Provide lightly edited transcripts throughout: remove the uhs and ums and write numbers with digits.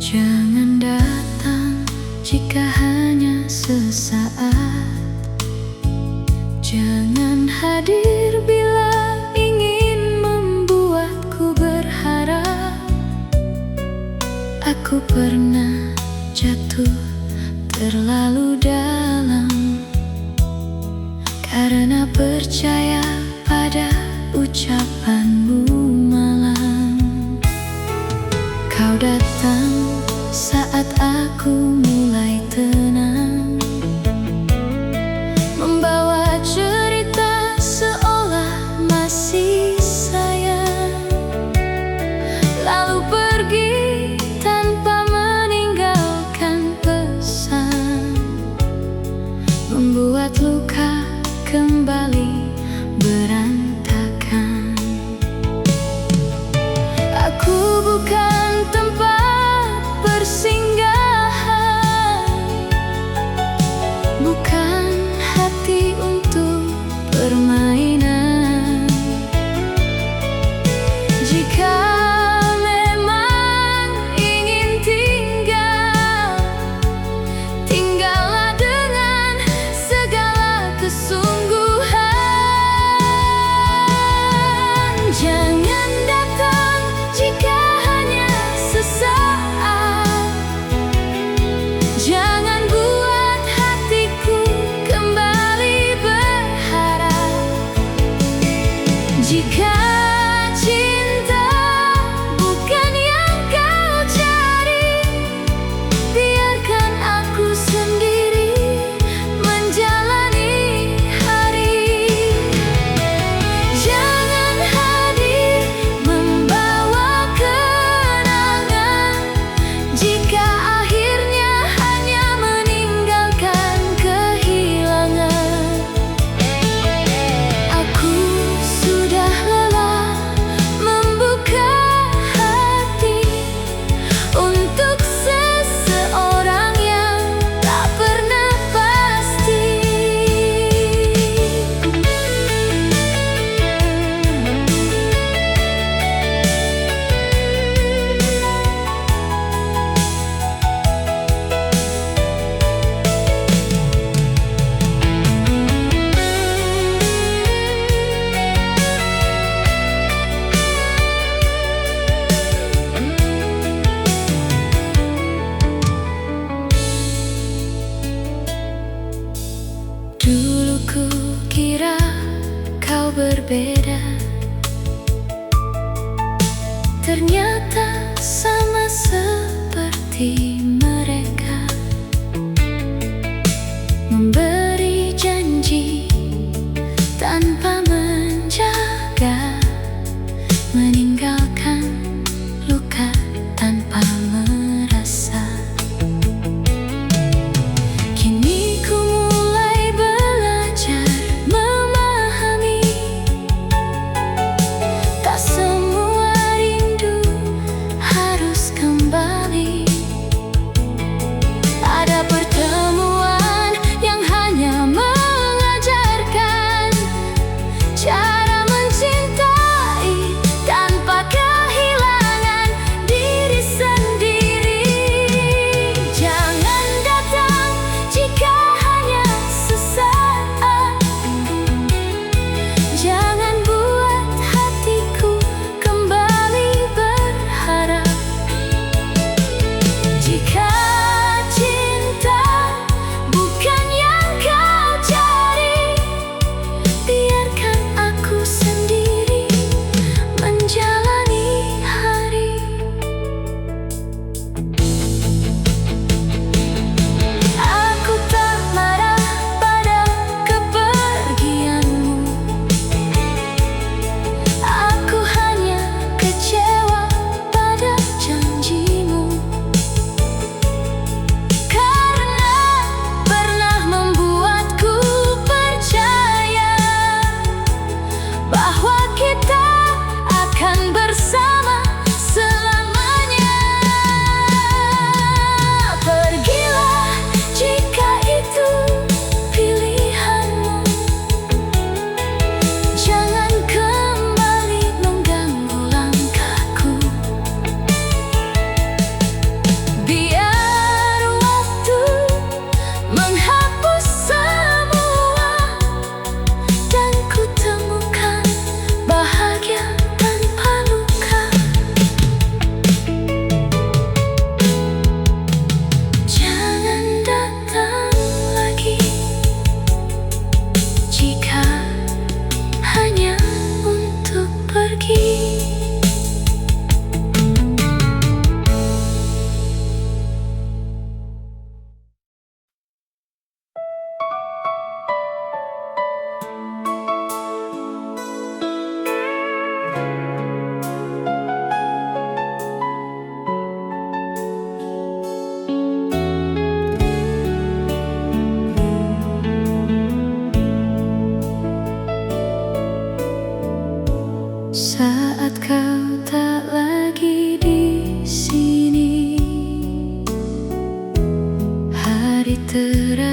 Jangan datang jika hanya sesaat. Jangan hadir bila ingin membuatku berharap. Aku pernah jatuh terlalu dalam karena percaya pada ucapanmu malam. Kau datang saat aku mulai tenang, membawa cerita seolah masih sayang, lalu pergi tanpa meninggalkan pesan, membuat luka kembali berantakan. Aku bukan tempat persinggahan, bukan hati untuk permainan. Jika memang ingin tinggal, tinggallah dengan segala kesungguhan. Jangan datang jika hanya sesaat. Jangan buat hatiku kembali berharap. Jika cinta bukan yang kau cari, biarkan aku sendiri menjalani hari. Jangan hadir membawa kenangan, jika akhirnya hanya meninggalkan kehilangan. Aku sudah lelah membuka hati untuk seseorang yang tak pernah pasti. Dulu ku kira kau berbeda, ternyata sama seperti mereka, memberi janji tanpa menjaga, meninggalkan luka tanpa merasa. Kini ku mulai belajar memahami, tak semua rindu harus kembali.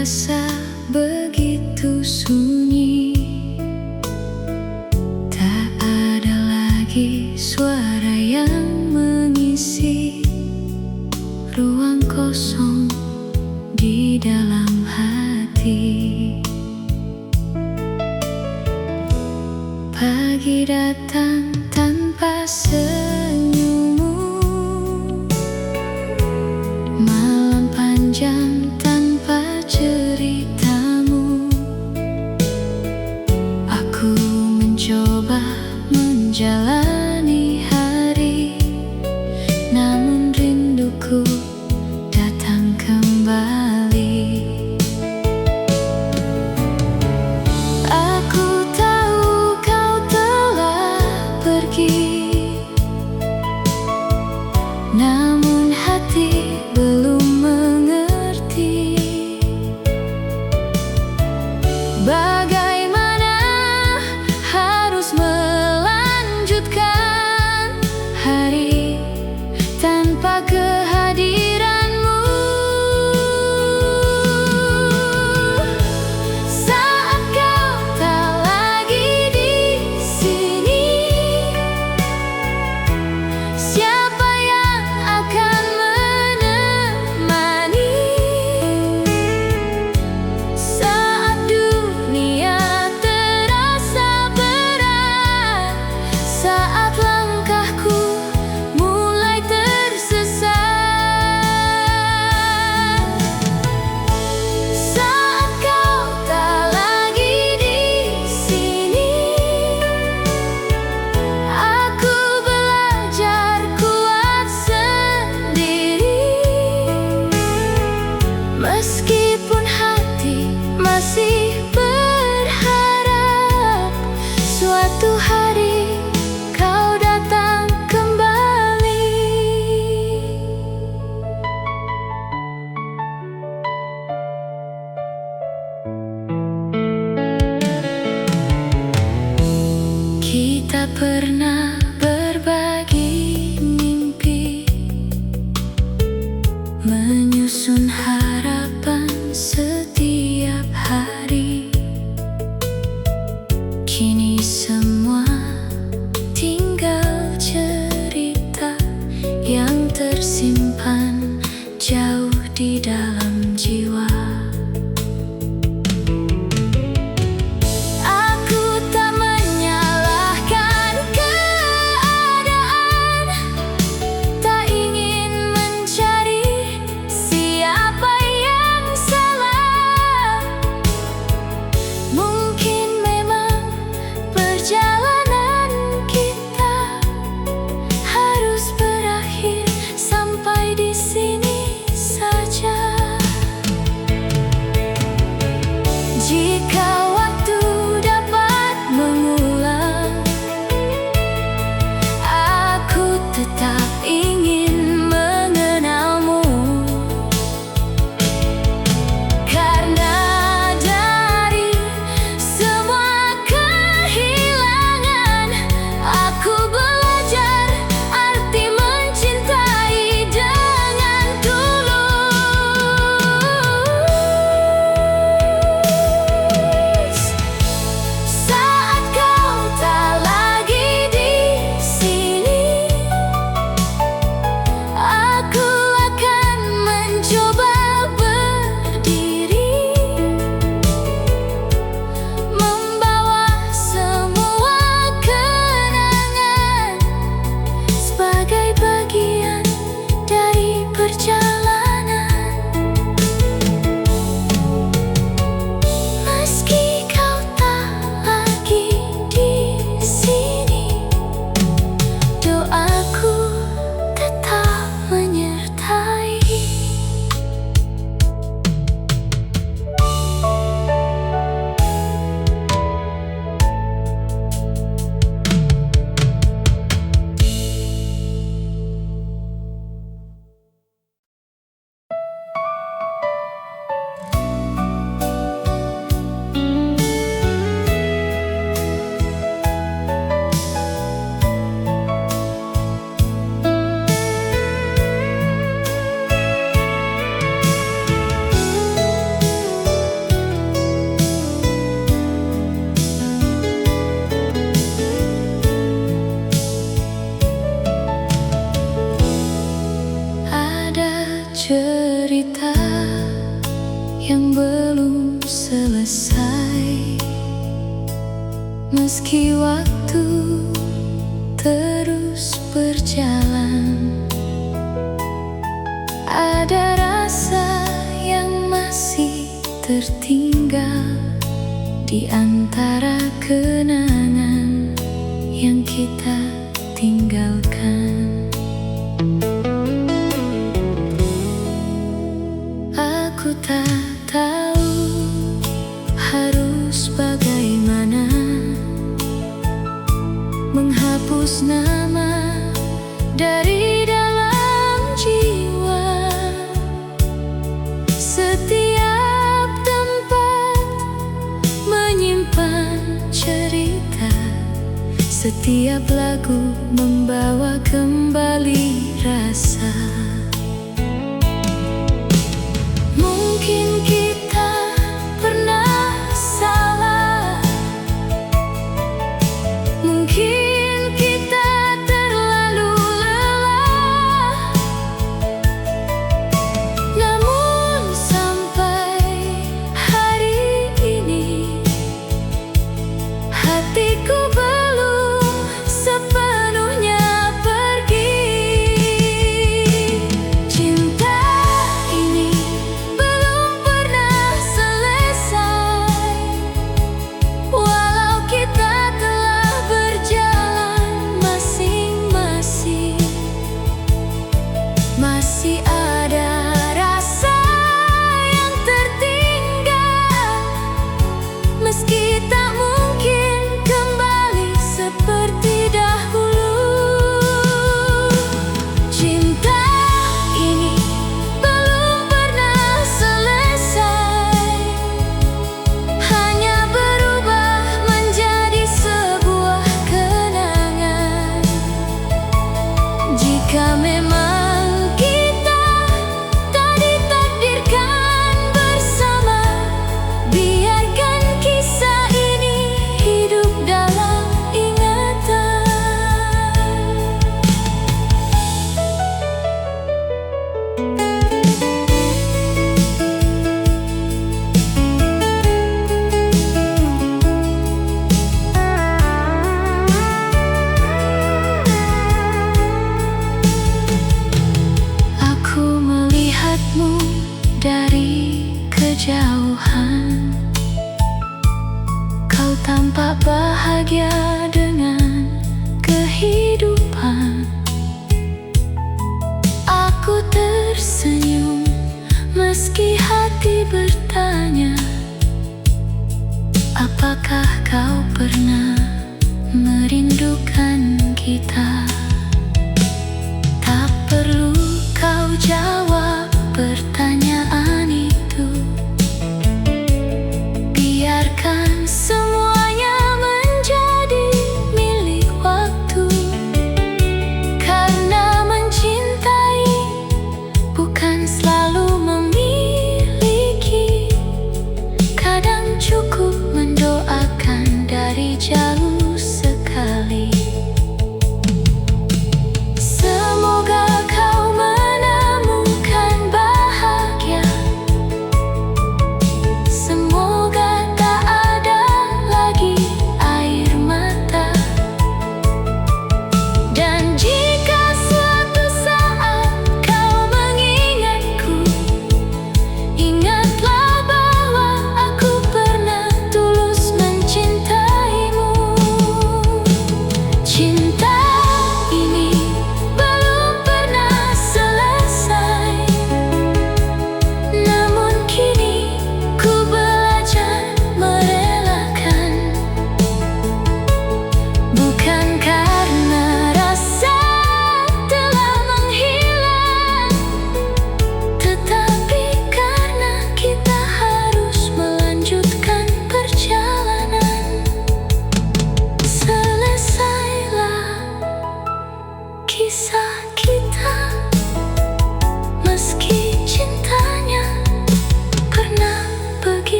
terasa begitu sunyi. Tak ada lagi suara yang mengisi ruang kosong di dalam hati. Pagi datang tanpa senyummu, malam panjang tanpa ceritamu. Aku mencoba menjalani hari, namun rinduku datang kembali. Aku tahu kau telah pergi, namun hati belum mengerti bagaimana harus melanjutkan hari tanpa kehadiranmu. Saat kau tak lagi di sini, siapa yang akan menemani? Saat dunia terasa berat, saat langkahku mulai tersesat, saat kau tak lagi di sini, aku belajar kuat sendiri. Meskipun hati masih berharap suatu hari kau datang kembali. Kita pernah berbagi mimpi, menyusun harapan setiap hari. Kini semua tinggal cerita yang tersimpan jauh di dalam jiwa. Aku tak menyalahkan keadaan, tak ingin mencari siapa cerita yang belum selesai, meski waktu terus berjalan. Ada rasa yang masih tertinggal di antara kenangan yang kita tinggalkan. Aku tak tahu harus bagaimana menghapus nama dari dalam jiwa. Setiap tempat menyimpan cerita, setiap lagu membawa kembali rasa. Mungkin kita pernah salah, mungkin kita terlalu lelah, namun sampai hari ini hatiku belum sepenuhnya pergi. Cinta ini belum pernah selesai, walau kita telah berjalan masing-masing. Masih ada rasa yang tertinggal, meski tak mungkin kembali seperti dahulu. Cinta ini belum pernah selesai, hanya berubah menjadi sebuah kenangan. Jika memang kita tak ditakdirkan bersama, biarkan kisah ini hidup dalam ingatan. Aku melihatmu dari kejauhan, kau tampak bahagia dengan kehidupan. Aku tersenyum meski hati bertanya, apakah kau pernah merindukan kita? Tak perlu kau jawab pertanyaan itu, biarkan semuanya menjadi milik waktu. Karena mencintai bukan selalu memiliki, kadang cukup mendoakan dari jauh sekali. Semoga kau menemukan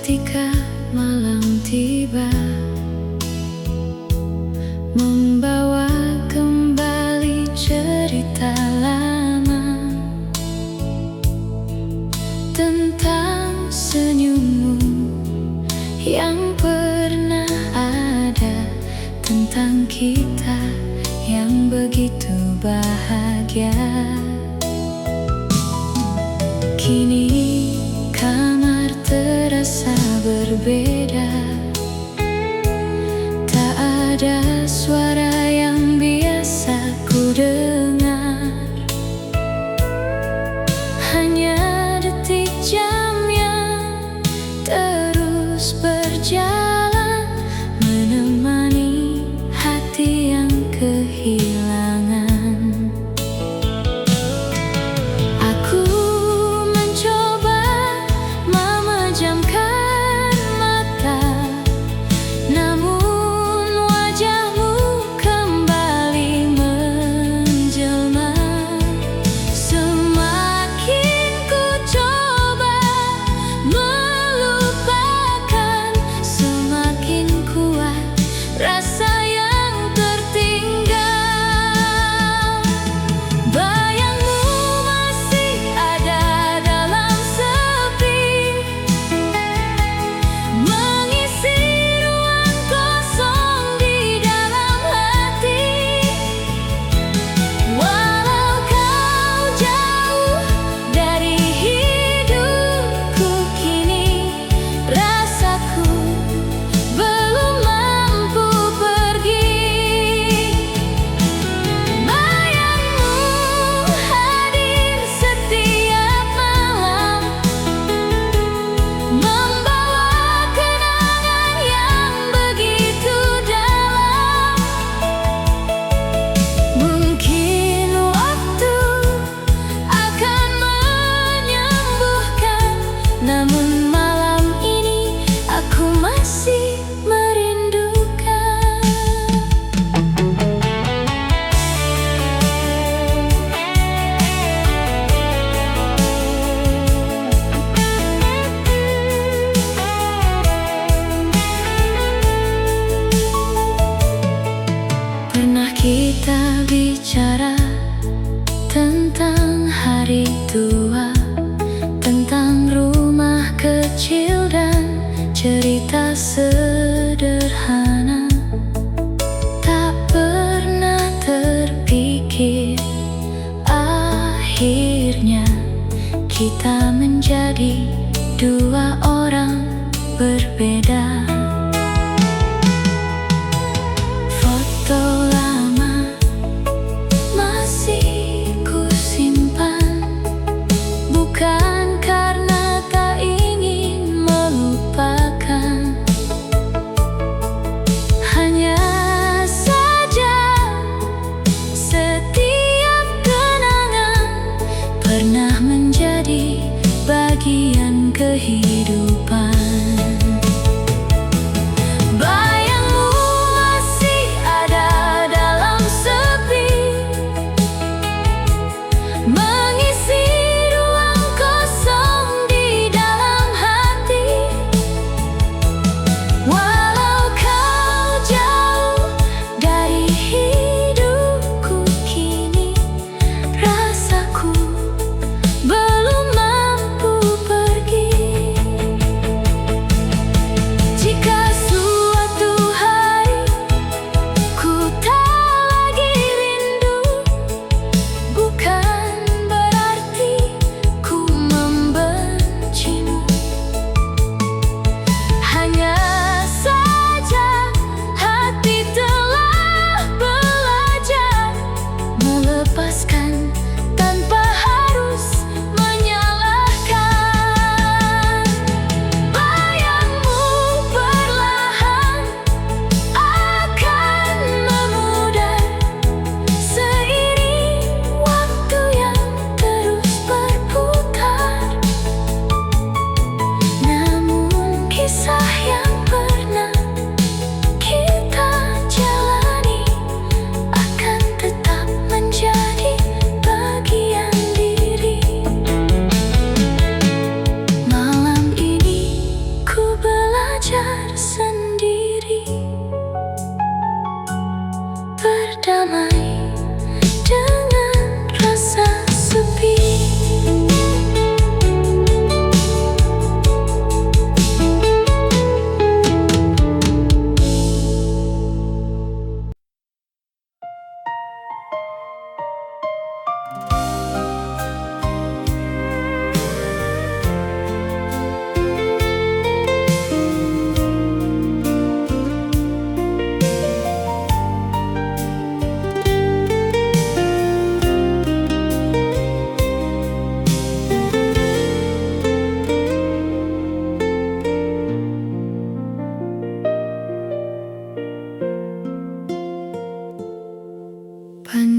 ketika malam tiba, membawa kembali cerita lama tentang senyummu yang pernah ada, tentang kita yang begitu bahagia. Kini kamar terasa berbeda, tak ada suara yang biasa ku dengar, hanya detik jam yang terus berjalan, menemani hati yang kehilangan. Aku mencoba memejamkan mata, namun wajahmu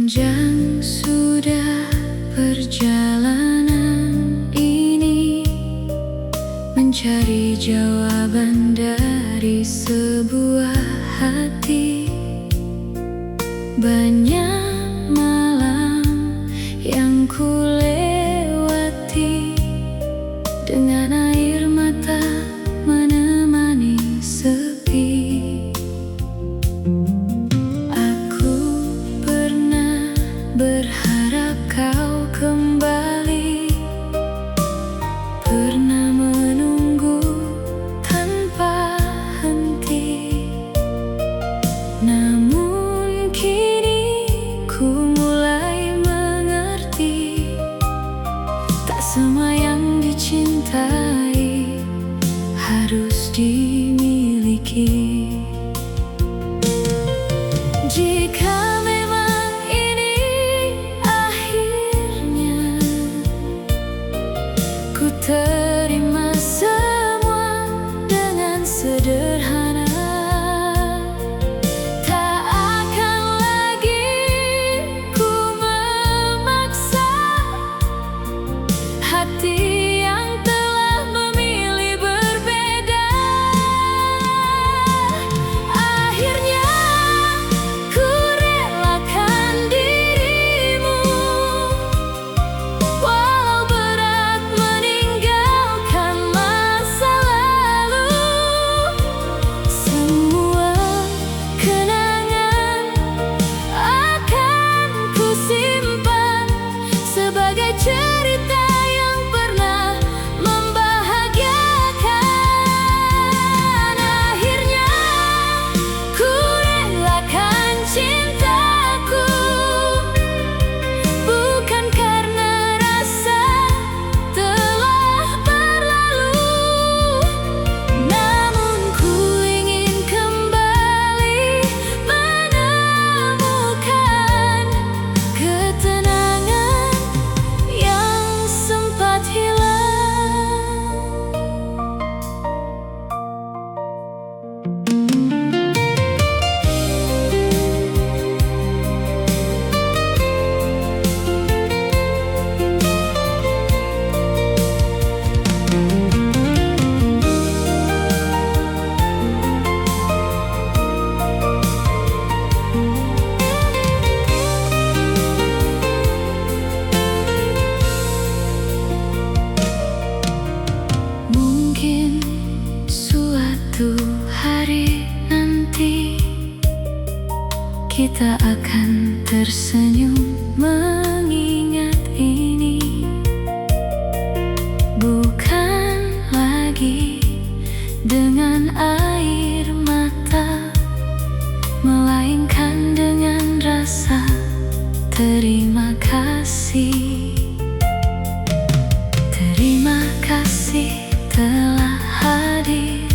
Panjang sudah perjalanan ini, mencari jawaban dari sebuah hati. Banyak malam yang ku lewati, dengan air mata menemani sepi. Berharap kau kembali, pernah menunggu tanpa henti. Namun kini ku mulai mengerti, tak semua yang dicintai harus dimiliki. Jika terima semua dengan sederhana, tak akan lagi ku memaksa hati yang telah memilih berbeda. Akhirnya ku relakan dirimu, walau berat meninggalkan masa lalu. Semua kenangan akan ku simpan sebagai cerita yang pernah membahagiakan. Akhirnya ku relakan cintaku, bukan karena rasa telah berlalu, namun ku ingin kembali menemukan ketenangan yang sempat hilang. Mungkin suatu hari nanti kita akan tersenyum mengingat ini, bukan lagi dengan air mata, melainkan dengan rasa terima kasih. Terima kasih telah hadir.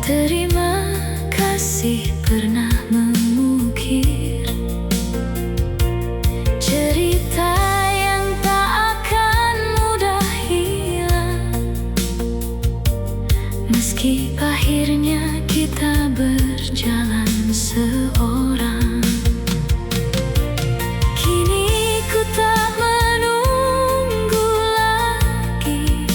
Terima kasih pernah mengukir cerita yang tak akan mudah hilang, meski akhirnya kita berjalan seorang. Kini ku tak menunggu lagi,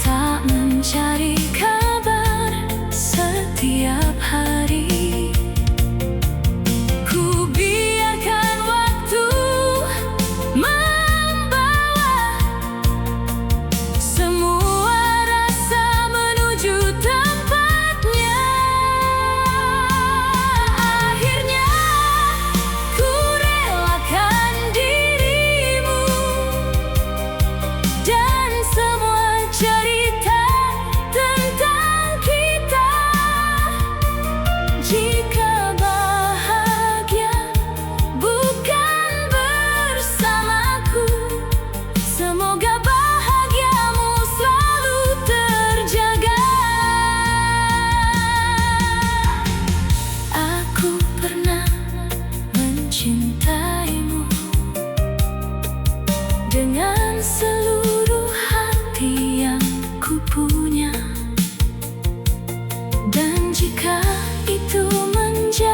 tak mencari kabar setiap hari. Ku biarkan waktu membawa semua rasa menuju tempatnya. Akhirnya ku relakan dirimu dan semua cerita tentang kita. Jika bahagia bukan bersamaku, semoga bahagiamu selalu terjaga. Aku pernah mencintaimu dengan seluruh hati yang ku punya, dan jika itu menjadi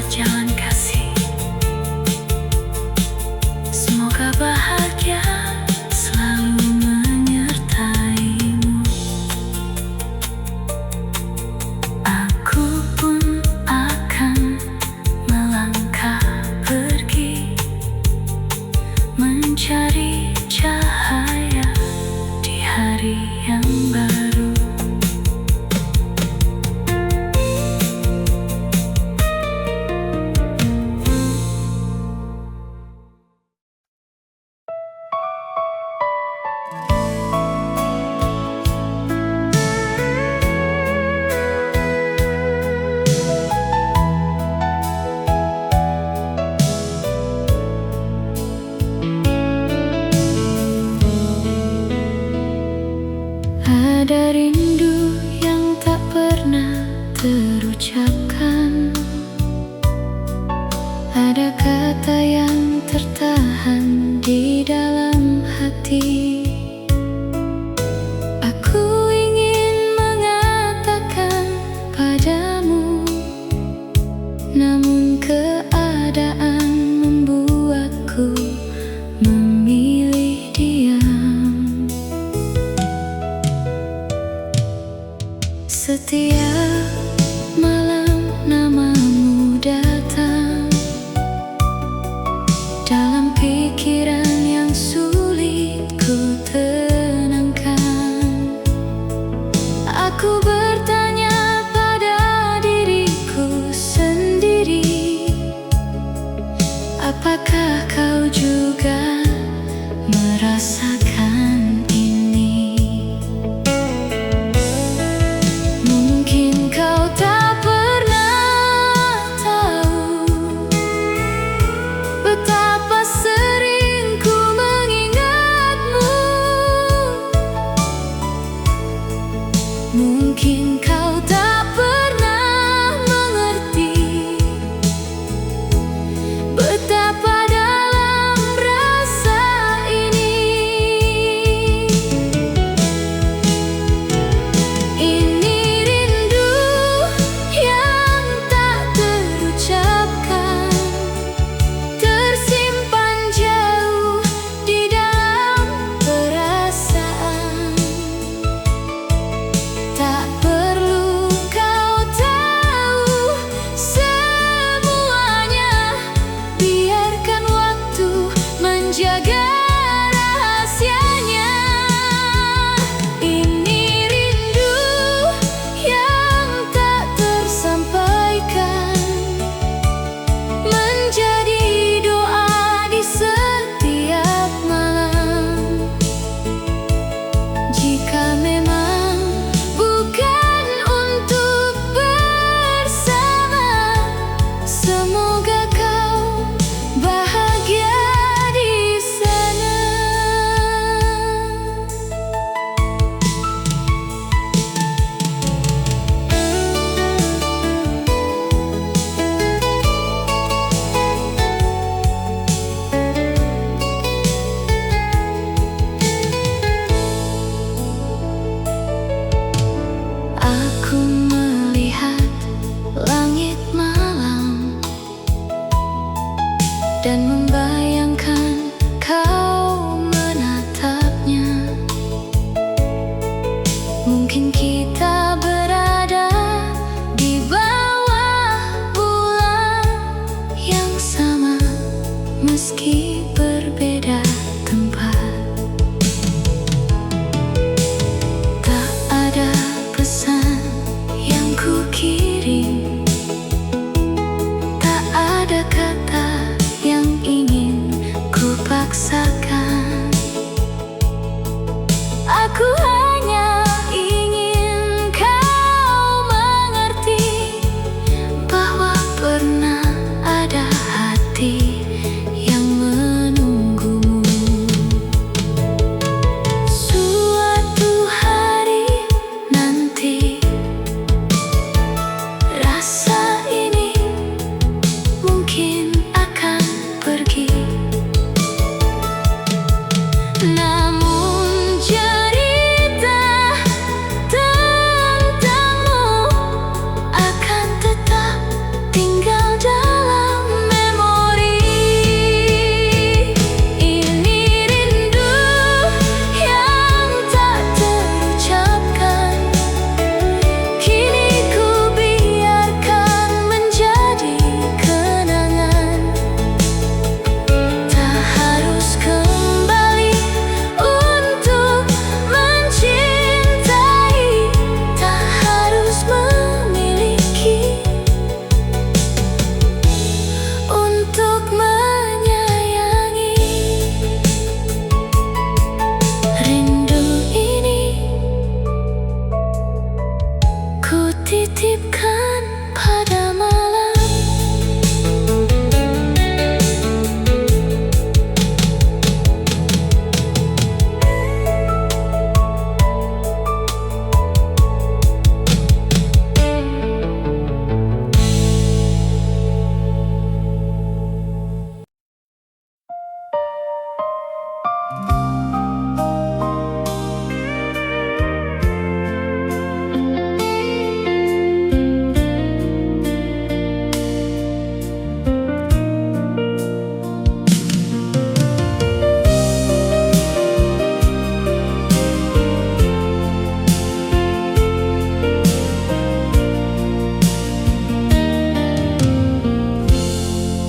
lewat jalan kasih. Semoga bahagia selalu menyertaimu. Aku pun akan melangkah pergi, mencari cahaya di hari yang baru. Ada rindu yang tak pernah terucapkan, ada kata yang tertahan di dalam hati. Aku ingin mengatakan padamu, namun keadaan membuatku memilih diam. Setiap malam namamu datang dalam pikiran yang sulit ku tenangkan. Aku bertanya pada diriku sendiri, apakah kau juga merasakan ini? Mungkin kau tak pernah tahu betapa sering ku mengingatmu. Mungkin kau tak pernah mengerti betapa dalam rasa ini. Ini rindu yang tak terucapkan, tersimpan jauh di dalam perasaan. Tak perlu kau tahu semuanya, biarkan waktu menjaga rahasianya. Ini rindu yang tak tersampaikan, menjadi doa di setiap malam. Jika memang bukan untuk bersama, semoga kau bahagia di sana. Aku melihat langit malam dan membayangkan kau menatapnya. Mungkin kita berada di bawah bulan yang sama, meski berbeda tempat. Tak ada pesan yang ku kirim, tak ada kata yang ingin ku paksakan. Aku hanya ingin kau mengerti bahwa pernah ada hati yang menunggumu. Suatu hari nanti, rasa ini mungkin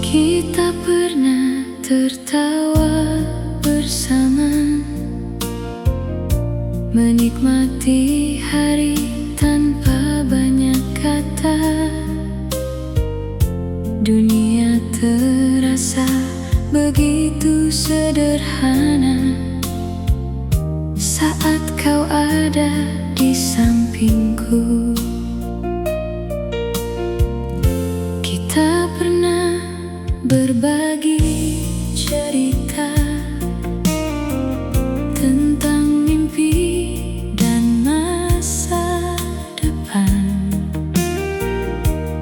Kita pernah tertawa bersama, menikmati hari tanpa banyak kata. Dunia terasa begitu sederhana saat kau ada di sampingku. Kita pernah berbagi cerita tentang mimpi dan masa depan.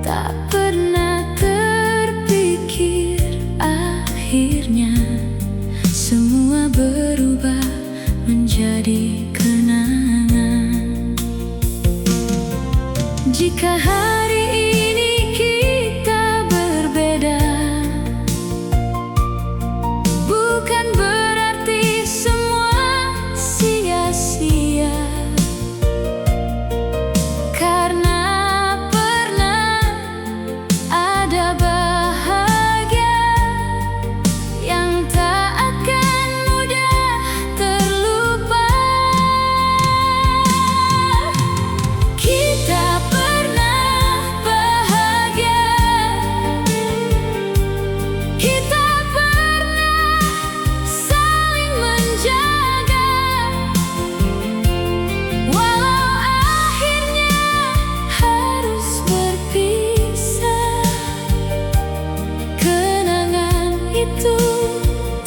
Tak pernah terpikir akhirnya semua berubah menjadi kenangan. Jika hari ini kita berbeda, bukan berarti semua sia-sia, karena pernah ada bahagia yang tak akan mudah terlupa. Kita pernah bahagia, kita pernah saling menjaga, walau akhirnya harus berpisah. Kenangan itu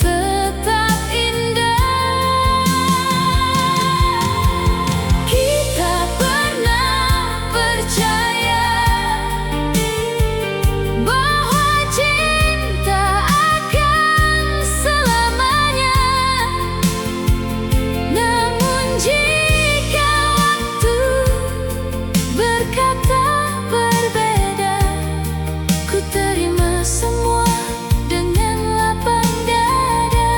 tetap indah. Kita pernah percaya bahwa cinta akan selamanya. Namun jika waktu berkata berbeda, ku terima semua dengan lapang dada.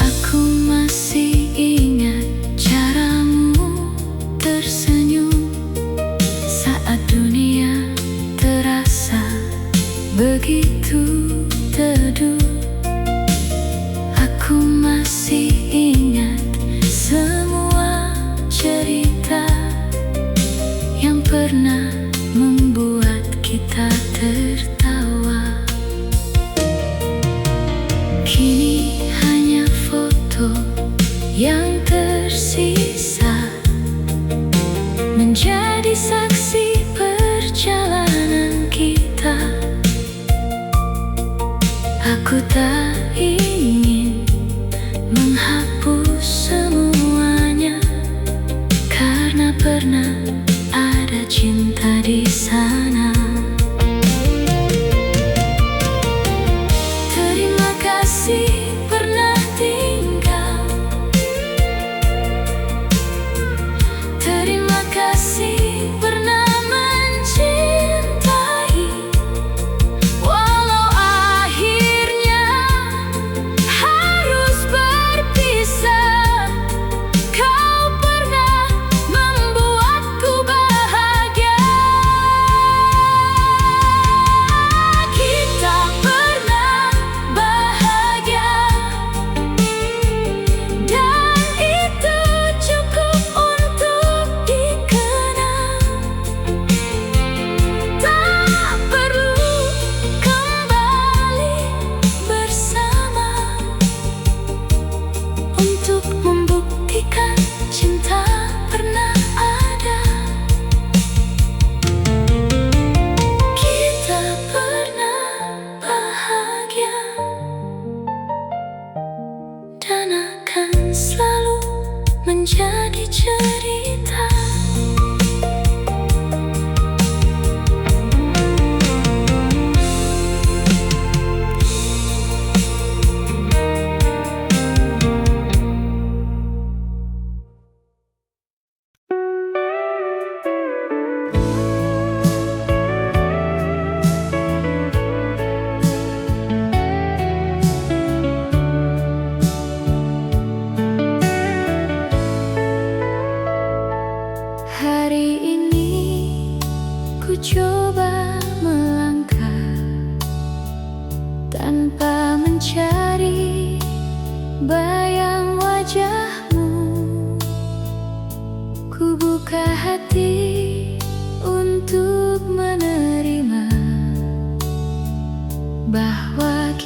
Aku masih ingat caramu tersenyum saat dunia terasa begitu teduh. Aku masih ingat semua cerita yang pernah membuat kita tertawa. Kini hanya foto yang tersisa menjadi saksi perjalanan kita. Aku tak ingin menghapus semuanya, karena pernah ada cinta di sana. Terima kasih pernah tinggal. Terima kasih pernah mencintai, walau akhirnya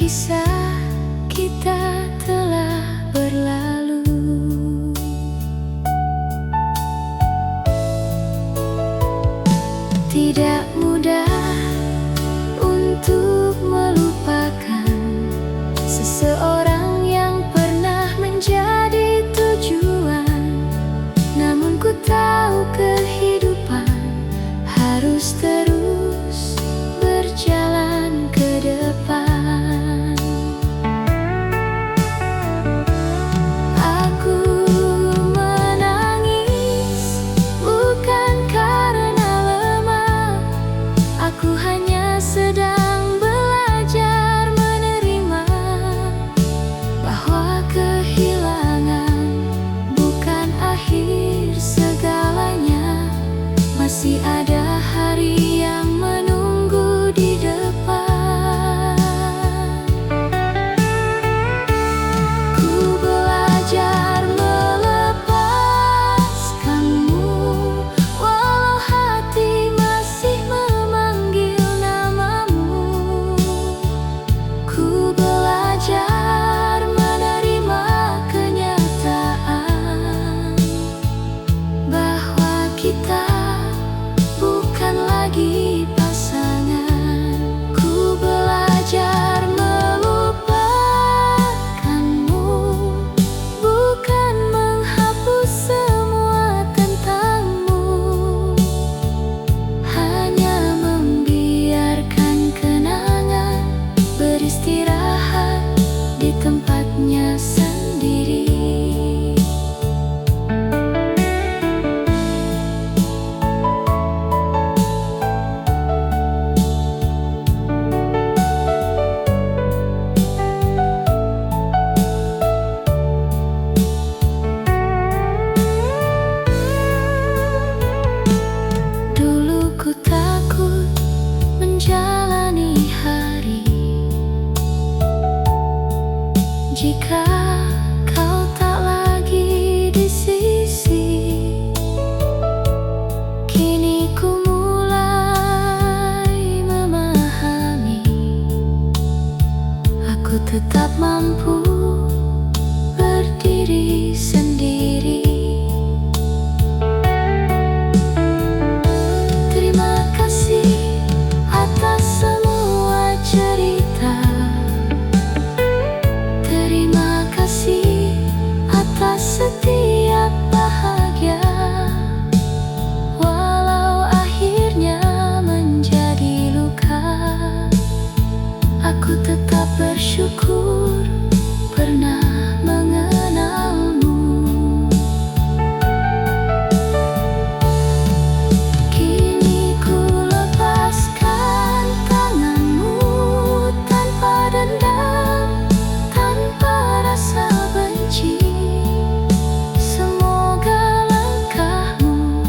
kisah kita telah berlalu. Tidak mudah untuk melupakan seseorang yang pernah menjadi tujuan. Namun ku tahu kehidupan harus terus berjalan ke depan. Aku menangis bukan karena lemah, aku hanya sedang belajar menerima bahwa kehilangan bukan akhir segalanya. Masih ada hari yang menunggu di depan. Ku belajar melepaskanmu, walau hati masih memanggil namamu. Ku belajar menerima kenyataan bahwa kita bukan lagi pasangan. Ku belajar melupakanmu, bukan menghapus semua tentangmu, hanya membiarkan kenangan beristirahat di tempatnya sendiri. Dulu ku takut menjalani hari jika kau tak lagi di sisi. Kini ku mulai memahami, aku tetap mampu berdiri sendiri. Terima kasih atas semua cerita. Terima kasih atas setiap bahagia. Walau akhirnya menjadi luka, aku tetap bersyukur pernah mengenalmu. Kini ku lepaskan tanganmu tanpa dendam, tanpa rasa benci. Semoga langkahmu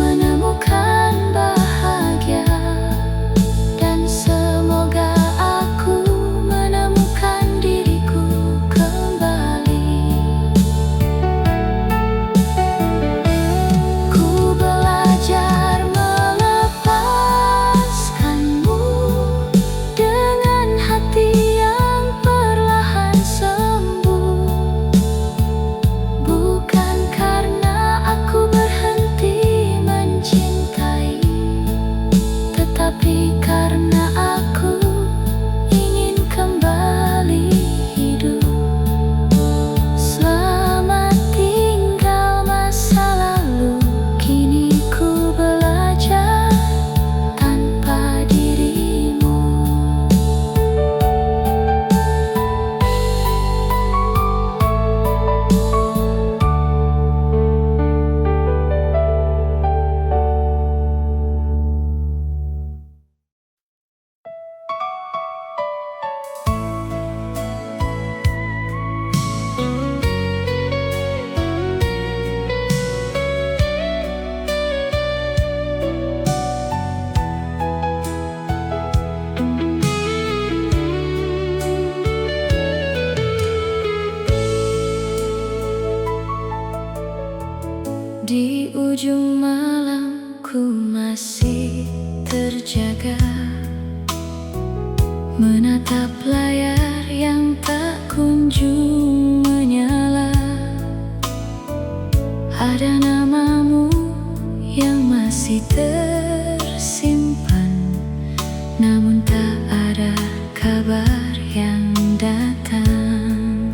menemukan bahagia, dan semoga aku menemukan diriku kembali. Ku belajar melepaskanmu dengan hati yang perlahan sembuh. Bukan karena aku berhenti mencintai, tetapi karena aku ingin kembali hidup. Selamat tinggal masa lalu, kini ku belajar tanpa dirimu. Di ujung malam ku masih terjaga, menatap layar layar yang tak kunjung menyala. Ada namamu yang masih tersimpan, namun tak ada kabar yang datang.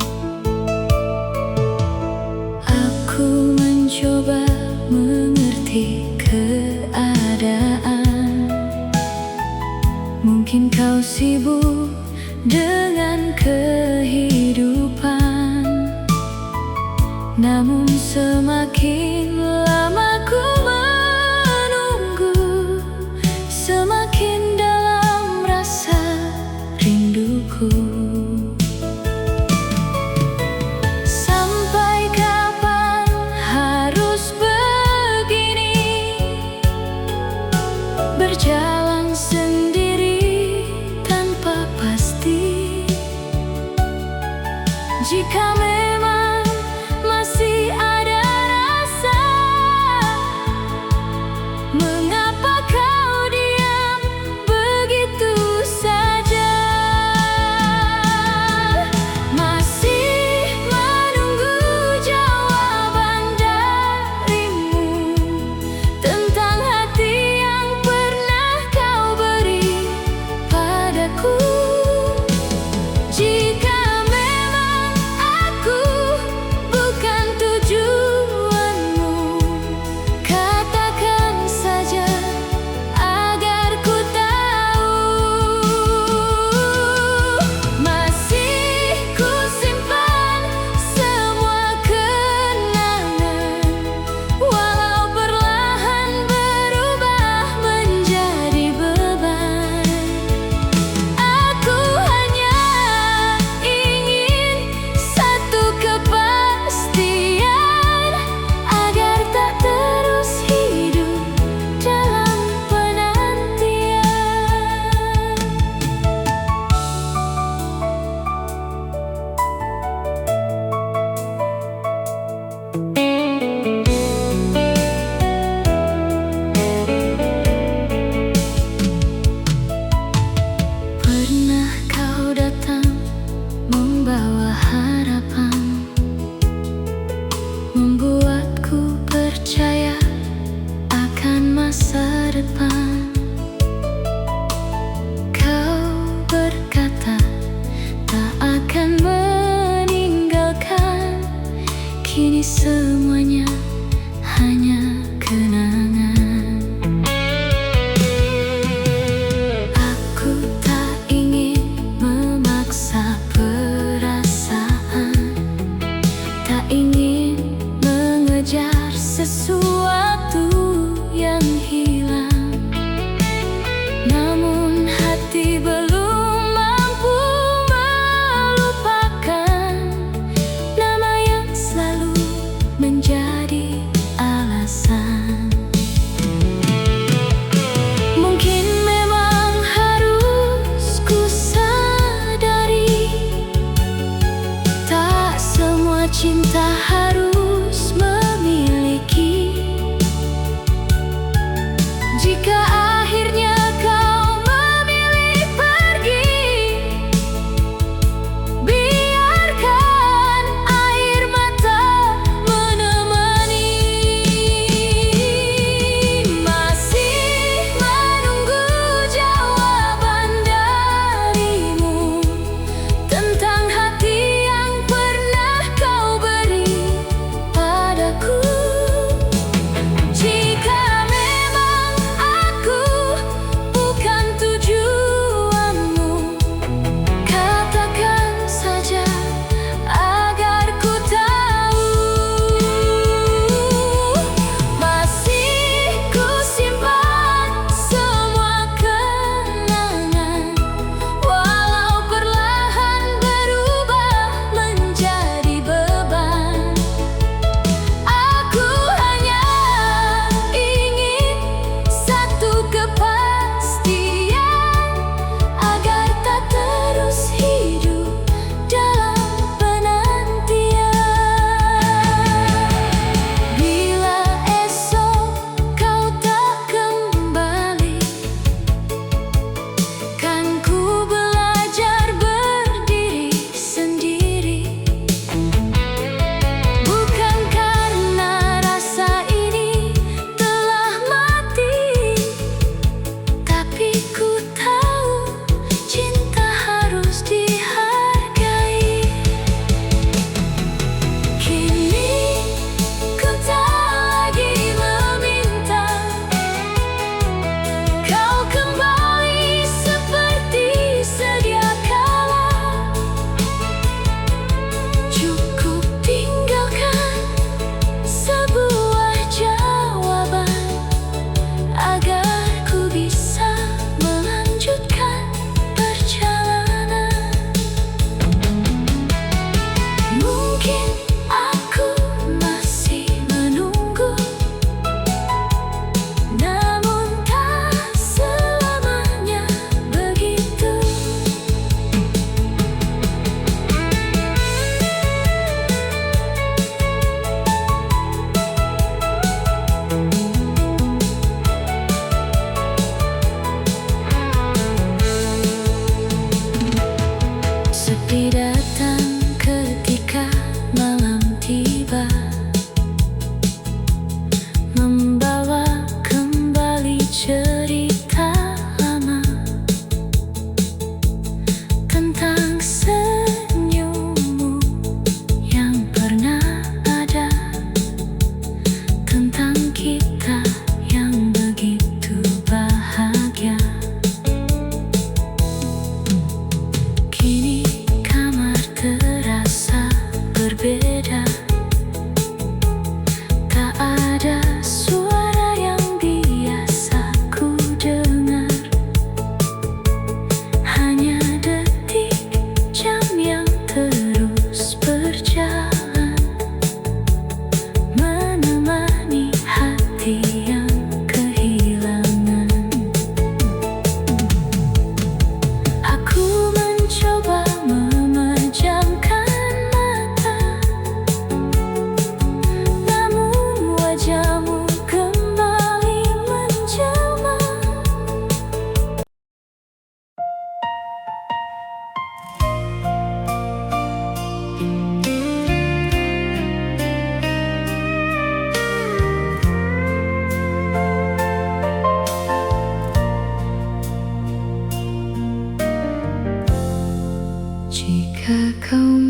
Aku mencoba mengerti keadaan. Mungkin kau sibuk dengan kehidupan, namun semakin lama ku menunggu, semakin dalam rasa rinduku. Sampai kapan harus begini, berjalan sendiri tanpa pasti? Jika memang masih ada rasa, mengapa kau diam begitu saja? Masih menunggu jawaban darimu tentang hati yang pernah kau beri padaku. Jika memang aku bukan tujuanmu, katakan saja agar ku tahu. Masih ku simpan semua kenangan, walau perlahan berubah menjadi beban. Aku hanya ingin satu kepastian, agar tak terus hidup dalam penantian. Pernah kau datang membawa harapan, membuatku percaya akan masa depan. Kau berkata tak akan meninggalkan, kini semuanya hanya kenangan. Aku tak ingin memaksa perasaan,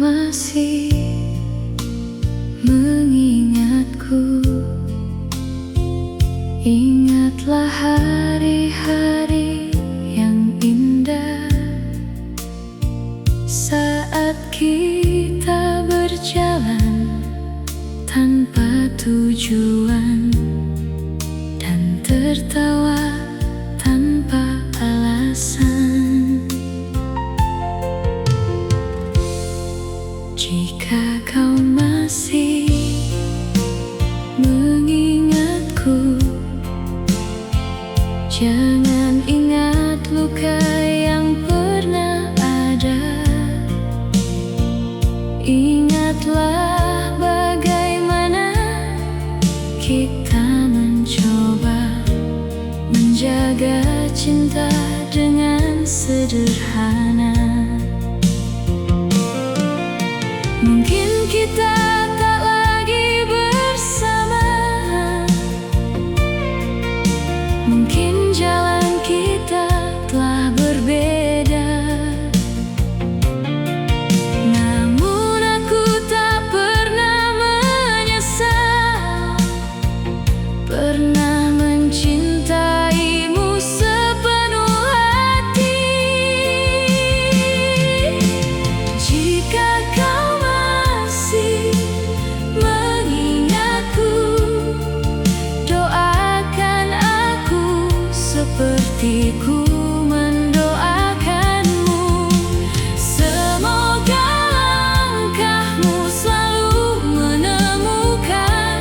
masih mengingatku, ingatlah hari-hari yang indah saat kita berjalan tanpa tujuan dan tertawa tanpa alasan. Jika kau masih mengingatku, jangan ingat luka yang pernah ada. Ingatlah bagaimana kita mencoba menjaga cinta dengan sederhana. Mungkin kita tak lagi bersama, mungkin jalan kita telah berbeda. Namun aku tak pernah menyesal pernah mencintaimu sepenuh hati. Jika kau masih mengingatku, doakan aku seperti ku mendoakanmu. Semoga langkahmu selalu menemukan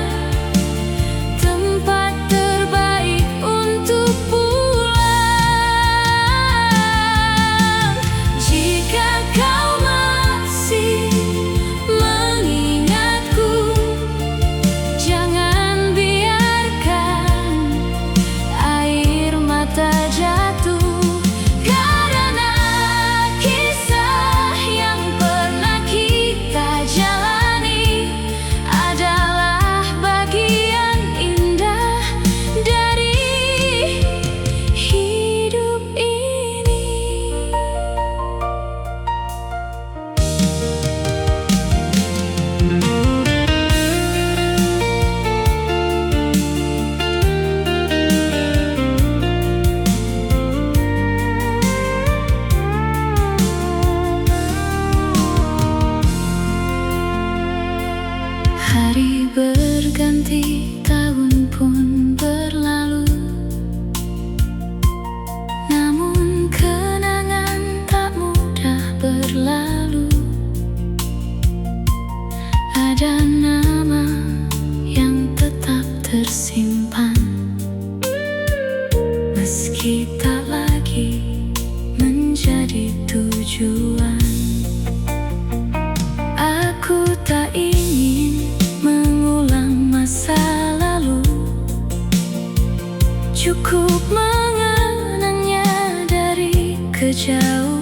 tempat terbaik untuk pulang. Jika kau masih mengingatku, jangan biarkan air mata jatuh karena kisah yang pernah kita jalani adalah bagian indah dari hidup ini. Hari berganti, tahun pun berlalu, namun kenangan tak mudah berlalu. Ada nama yang tetap tersimpan, meski tak lagi menjadi tujuan. Aku tak ingin mengulang masa lalu, cukup mengenangnya dari kejauhan.